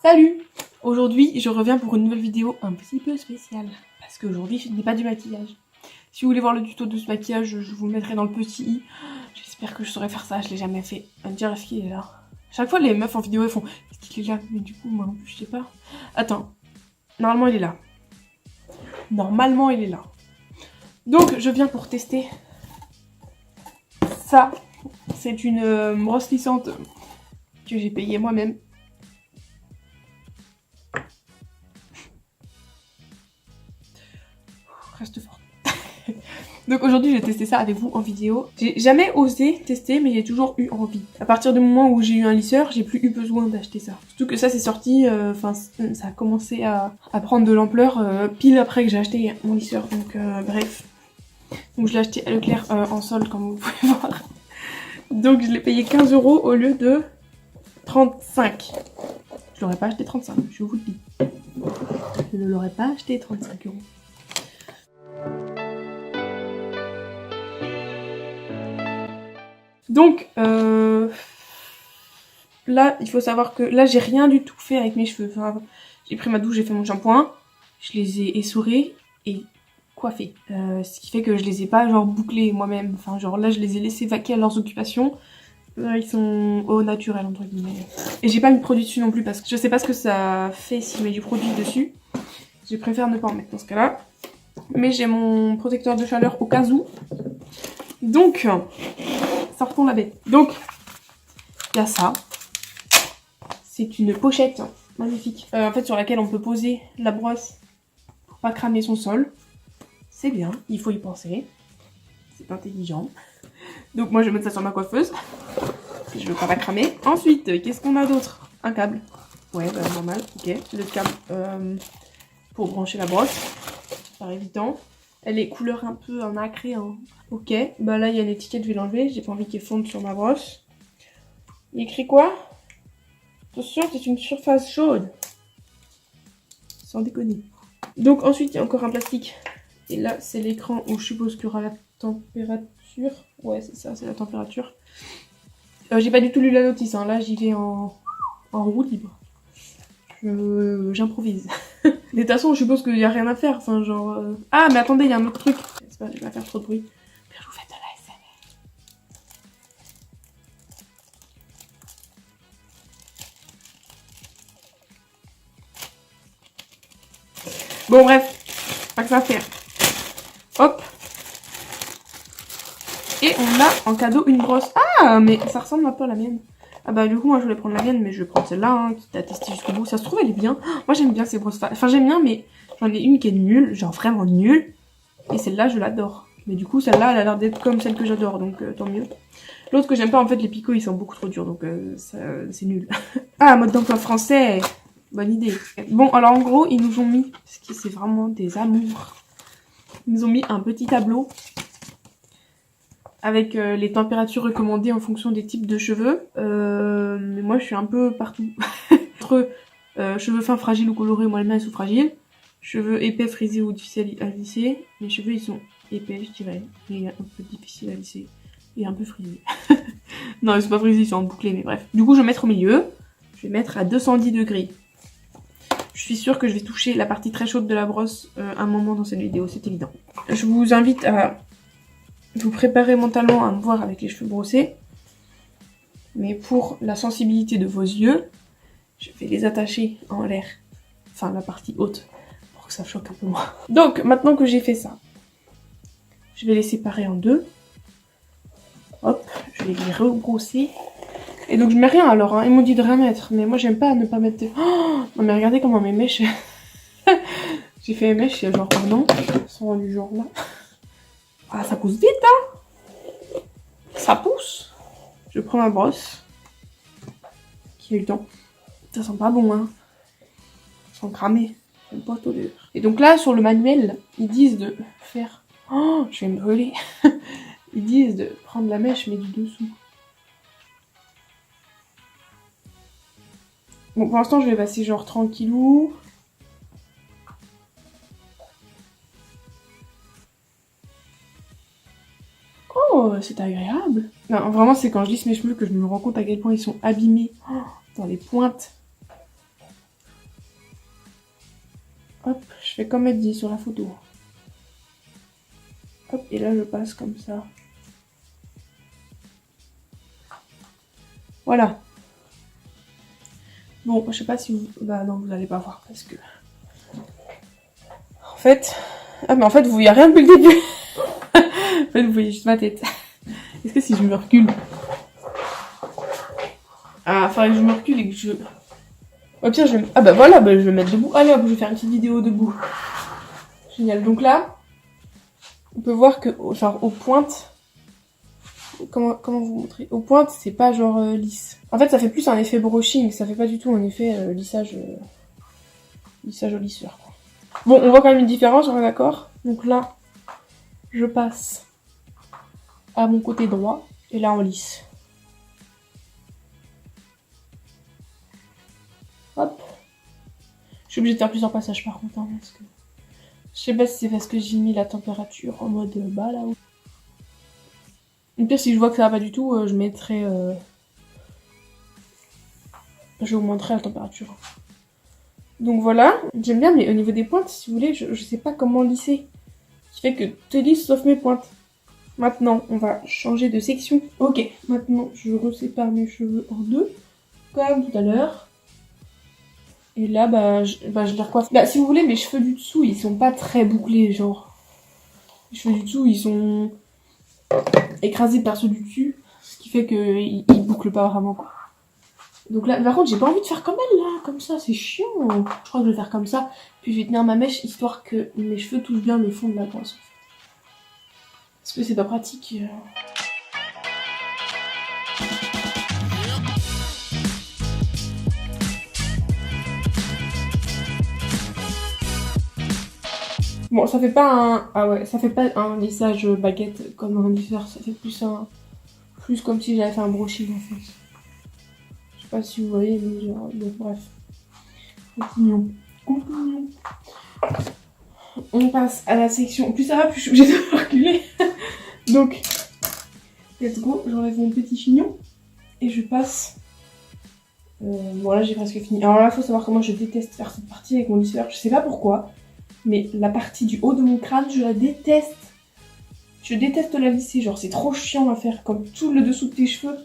Salut! Aujourd'hui, je reviens pour une nouvelle vidéo un petit peu spéciale. Parce qu'aujourd'hui, je n'ai pas du maquillage. Si vous voulez voir le tuto de ce maquillage, je vous le mettrai dans le petit i. J'espère que je saurai faire ça, je l'ai jamais fait. On me dire, est-ce qu'il est là? Chaque fois, les meufs en vidéo, elles font, est-ce qu'il est là? Mais du coup, moi non plus, je sais pas. Attends. Normalement, il est là. Normalement, il est là. Donc, je viens pour tester ça. C'est une brosse lissante que j'ai payée moi-même. Reste forte. Donc aujourd'hui, je vais tester ça avec vous en vidéo. J'ai jamais osé tester, mais j'ai toujours eu envie. À partir du moment où j'ai eu un lisseur, j'ai plus eu besoin d'acheter ça. Surtout que ça, c'est sorti, ça a commencé à prendre de l'ampleur pile après que j'ai acheté mon lisseur. Donc bref. Donc je l'ai acheté à Leclerc en solde, comme vous pouvez voir. Donc je l'ai payé 15 € au lieu de 35. Je l'aurais pas acheté 35, je vous le dis. Je ne l'aurais pas acheté 35 €. Donc, là, il faut savoir que là, j'ai rien du tout fait avec mes cheveux. Enfin, j'ai pris ma douche, j'ai fait mon shampoing, je les ai essorés et coiffés. Ce qui fait que je les ai pas, genre, bouclés moi-même. Enfin, genre, là, je les ai laissés vaquer à leurs occupations. Là, ils sont au naturel, entre guillemets. Et j'ai pas mis de produit dessus non plus parce que je sais pas ce que ça fait si je mets du produit dessus. Je préfère ne pas en mettre dans ce cas-là. Mais j'ai mon protecteur de chaleur au cas où. Donc, sortons la bête. Donc, il y a ça. C'est une pochette magnifique. En fait, sur laquelle on peut poser la brosse pour pas cramer son sol. C'est bien, il faut y penser. C'est intelligent. Donc moi, je vais mettre ça sur ma coiffeuse. Je veux pas la cramer. Ensuite, qu'est-ce qu'on a d'autre? Un câble. Ouais, bah normal, ok. Le câble pour brancher la brosse. Par évident. Elle est couleur un peu en nacré, hein. Ok, bah là, il y a une étiquette, je vais l'enlever. J'ai pas envie qu'elle fonde sur ma brosse. Il écrit quoi? Attention, c'est une surface chaude. Sans déconner. Donc ensuite, il y a encore un plastique. Et là, c'est l'écran où je suppose qu'il y aura la température. Ouais, c'est ça, c'est la température. J'ai pas du tout lu la notice, hein. Là, j'y vais en roue libre. J'improvise. Mais de toute façon, je suppose qu'il y a rien à faire. Enfin, genre... Ah, mais attendez, il y a un autre truc. C'est pas, je vais pas faire trop de bruit. Je vous fais de l'ASMR. Bon, bref. Pas que ça à faire. Hop. Et on a en cadeau une brosse. Ah, mais ça ressemble un peu à la mienne. Ah bah du coup, moi je voulais prendre la mienne, mais je vais prendre celle-là, hein, qui t'a testé jusqu'au bout. Ça se trouve, elle est bien. Moi j'aime bien ces brosses. Enfin, j'aime bien, mais j'en ai une qui est nulle, genre vraiment nulle. Et celle-là, je l'adore. Mais du coup, celle-là, elle a l'air d'être comme celle que j'adore, donc tant mieux. L'autre que j'aime pas, en fait, les picots, ils sont beaucoup trop durs, donc c'est nul. Ah, mode d'emploi français. Bonne idée. Bon, alors en gros, ils nous ont mis, parce que c'est vraiment des amours, ils nous ont mis un petit tableau avec les températures recommandées en fonction des types de cheveux. Mais moi, je suis un peu partout. Entre cheveux fins, fragiles ou colorés, moi, les miens, ils sont fragiles. Cheveux épais, frisés ou difficiles à lisser. Mes cheveux, ils sont épais, je dirais. Et un peu difficiles à lisser. Et un peu frisés. Non, ils sont pas frisés, ils sont bouclés, mais bref. Du coup, je vais mettre au milieu. Je vais mettre à 210 degrés. Je suis sûre que je vais toucher la partie très chaude de la brosse un moment dans cette vidéo, c'est évident. Je vous invite à vous préparez mentalement à me voir avec les cheveux brossés. Mais pour la sensibilité de vos yeux, je vais les attacher en l'air. Enfin, la partie haute, pour que ça choque un peu moins. Donc, maintenant que j'ai fait ça, je vais les séparer en deux. Hop, je vais les rebrosser. Et donc, je mets rien alors, hein. Ils m'ont dit de rien mettre. Mais moi, j'aime pas ne pas mettre... Oh non, mais regardez comment mes mèches... J'ai fait mes mèches il y a genre un an. Elles sont rendues genre là. Ah, ça pousse vite, hein. Ça pousse. Je prends ma brosse. Qui a eu le temps. Ça sent pas bon, hein. Ça sent cramé. J'aime pas cette odeur. Et donc là, sur le manuel, ils disent de faire... Oh, je vais me brûler. Ils disent de prendre la mèche, mais du dessous. Bon, pour l'instant, je vais passer genre tranquillou. Oh, c'est agréable. Non, vraiment, c'est quand je lisse mes cheveux que je me rends compte à quel point ils sont abîmés. Oh, dans les pointes. Hop, je fais comme elle dit sur la photo. Hop, et là je passe comme ça. Voilà. Bon, je sais pas si vous... Bah non, vous allez pas voir parce que... En fait... Ah mais en fait, vous voyez rien depuis le début. En fait, vous voyez juste ma tête. Est-ce que si je me recule... Ah, faudrait que je me recule et que je... Au pire, je vais... Ah bah voilà, bah, je vais me mettre debout. Allez hop, je vais faire une petite vidéo debout. Génial. Donc là, on peut voir que, genre, aux pointes... Comment vous montrer? Aux pointes, c'est pas genre lisse. En fait, ça fait plus un effet brushing, ça fait pas du tout un effet lissage... lissage au lisseur, quoi. Bon, on voit quand même une différence, on est d'accord? Donc là, je passe à mon côté droit, et là, on lisse. Hop. Je suis obligée de faire plusieurs passages par contre, hein, parce que... Je sais pas si c'est parce que j'ai mis la température en mode bas, là. Ou pire, si je vois que ça va pas du tout, je mettrai... Je augmenterai la température. Donc voilà, j'aime bien, mais au niveau des pointes, si vous voulez, je sais pas comment lisser. Ce qui fait que tout est lisse sauf mes pointes. Maintenant, on va changer de section. Ok, maintenant, je resépare mes cheveux en deux, comme tout à l'heure. Et là, je les recoiffe. Bah, si vous voulez, mes cheveux du dessous, ils sont pas très bouclés, genre. Les cheveux du dessous, ils sont écrasés par ceux du dessus, ce qui fait qu'ils bouclent pas vraiment, quoi. Donc là, par contre, j'ai pas envie de faire comme elle, là, comme ça, c'est chiant. Je crois que je vais faire comme ça, puis je vais tenir ma mèche, histoire que mes cheveux touchent bien le fond de la pince. Parce que c'est pas pratique. Bon, ça fait pas un... Ah ouais, ça fait pas un lissage baguette comme un lisseur, ça fait plus un... Plus comme si j'avais fait un brushing, en fait. Je sais pas si vous voyez, mais genre... Bon, bref. Continuons. On passe à la section... Plus ça va, plus je suis obligée de reculer. Donc, let's go. J'enlève mon petit chignon. Et je passe... Bon, là, j'ai presque fini. Alors là, faut savoir comment je déteste faire cette partie avec mon lisseur. Je sais pas pourquoi. Mais la partie du haut de mon crâne, je la déteste. Je déteste la lisser, genre c'est trop chiant à faire, comme tout le dessous de tes cheveux.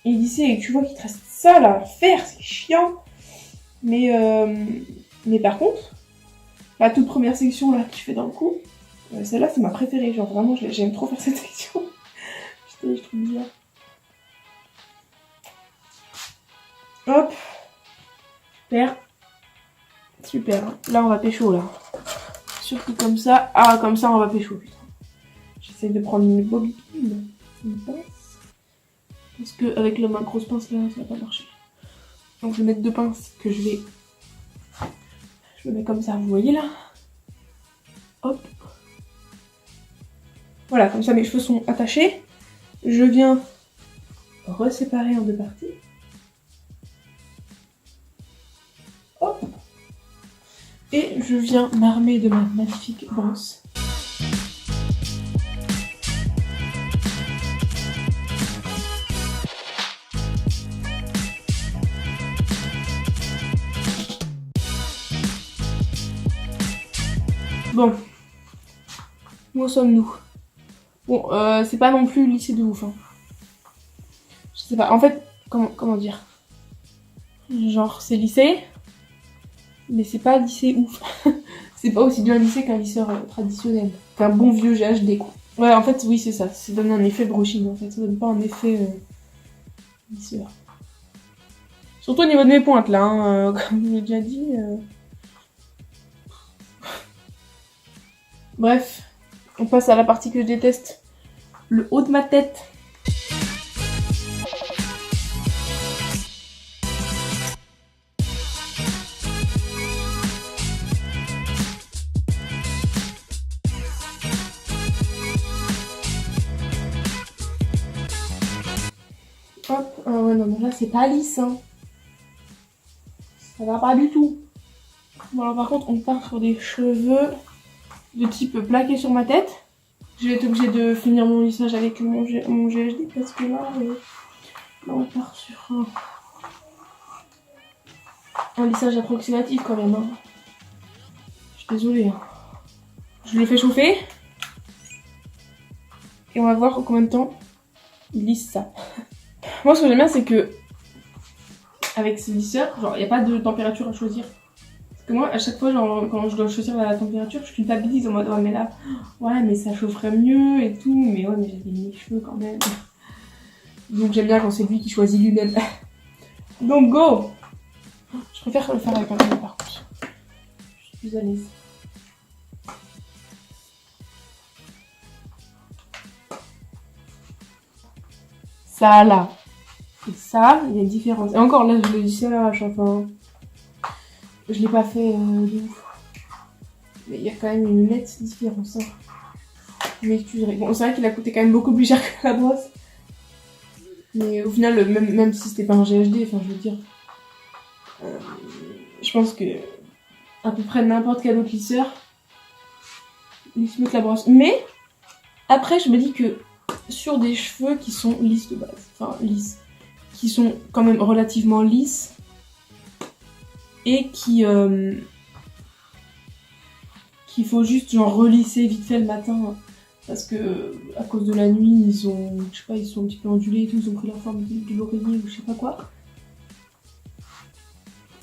Et lisser, et tu vois qu'il te reste ça là à faire, c'est chiant. Mais par contre, la toute première section là que je fais dans le cou, celle-là c'est ma préférée, genre vraiment j'aime trop faire cette section. Putain, je trouve bizarre. Hop. Super. Super. Là on va pécho là. Surtout comme ça. Ah comme ça on va pécho, putain. J'essaie de prendre une bobine, une pince. Parce que avec ma grosse pince là, ça va pas marcher. Donc je vais mettre deux pinces que je me mets comme ça, vous voyez là. Hop. Voilà, comme ça mes cheveux sont attachés. Je viens reséparer en deux parties. Hop. Et je viens m'armer de ma magnifique brosse. Bon, où en sommes-nous? Bon, c'est pas non plus lissé de ouf. Hein. Je sais pas, en fait, comment dire? Genre, c'est lissé, mais c'est pas lissé ouf. C'est pas aussi bien lissé qu'un lisseur traditionnel. Qu'un bon vieux GHD, quoi. Ouais, en fait, oui, c'est ça. Ça donne un effet brushing, en fait. Ça donne pas un effet lisseur. Surtout au niveau de mes pointes, là. Hein, comme je l'ai déjà dit. Bref, on passe à la partie que je déteste. Le haut de ma tête. Hop, ah ouais, non, mais là, c'est pas lisse, hein. Ça va pas du tout. Bon, alors par contre, on part sur des cheveux de type plaqué sur ma tête. Je vais être obligée de finir mon lissage avec mon GHD parce que là on part sur un lissage approximatif quand même. Hein. suis désolée. Je le fais chauffer. Et on va voir en combien de temps il lisse ça. Moi, ce que j'aime bien, c'est que avec ces lisseurs, genre, il n'y a pas de température à choisir. Parce que moi, à chaque fois, genre, quand je dois choisir la température, je culpabilise en mode, ouais, mais là, ouais, mais ça chaufferait mieux et tout. Mais ouais, mais j'avais mes cheveux quand même. Donc, j'aime bien quand c'est lui qui choisit lui-même. Donc, go! Je préfère le faire avec un peu, par contre. Je suis plus à l'aise. Ça, là. Et ça, il y a une différence. Et encore là, je le dis ça, enfin, je l'ai pas fait de ouf. Mais il y a quand même une nette différence. Hein. Mais m'excuserez. Bon, c'est vrai qu'il a coûté quand même beaucoup plus cher que la brosse. Mais au final, même si c'était pas un GHD, enfin, je veux dire, je pense que à peu près n'importe quel autre lisseur lisse mieux que la brosse. Mais après, je me dis que sur des cheveux qui sont lisses de base, enfin lisses, qui sont quand même relativement lisses et qu'il faut juste genre relisser vite fait le matin parce que à cause de la nuit ils ont, je sais pas, ils sont un petit peu ondulés et tout, ils ont pris la forme du l'oreiller ou je sais pas quoi.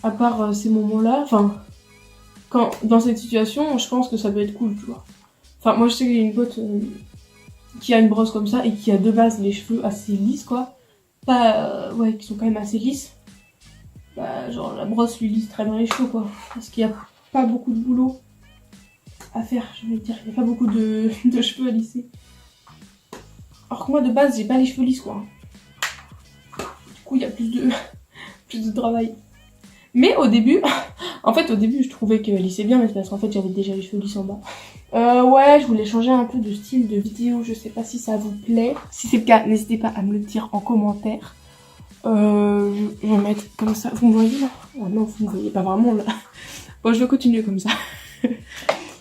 À part ces moments-là, enfin, quand dans cette situation, je pense que ça doit être cool, tu vois. Enfin, moi je sais qu'il y a une pote qui a une brosse comme ça et qui a de base les cheveux assez lisses, quoi. Pas, ouais, qui sont quand même assez lisses. Bah, genre la brosse lui lisse très bien les cheveux, quoi. Parce qu'il y a pas beaucoup de boulot à faire, je vais dire. Il y a pas beaucoup de cheveux à lisser. Alors que moi, de base, j'ai pas les cheveux lisses, quoi. Du coup, il y a plus de travail. Mais au début, en fait, au début, je trouvais qu'elle lissait bien, mais c'est parce qu'en fait, j'avais déjà les cheveux lisses en bas. Ouais, je voulais changer un peu de style de vidéo, je sais pas si ça vous plaît. Si c'est le cas, n'hésitez pas à me le dire en commentaire. Je vais mettre comme ça. Vous me voyez là? Oh non, vous me voyez pas vraiment là. Bon, je vais continuer comme ça.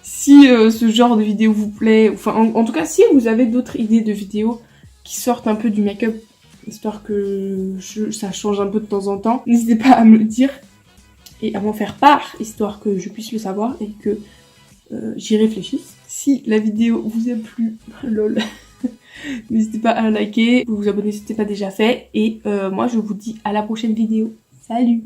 Si ce genre de vidéo vous plaît, enfin en tout cas, si vous avez d'autres idées de vidéos qui sortent un peu du make-up, histoire que ça change un peu de temps en temps, n'hésitez pas à me le dire et à m'en faire part, histoire que je puisse le savoir et que j'y réfléchisse. Si la vidéo vous a plu, lol, n'hésitez pas à liker, vous abonner si ce n'est pas déjà fait. Et moi je vous dis à la prochaine vidéo. Salut!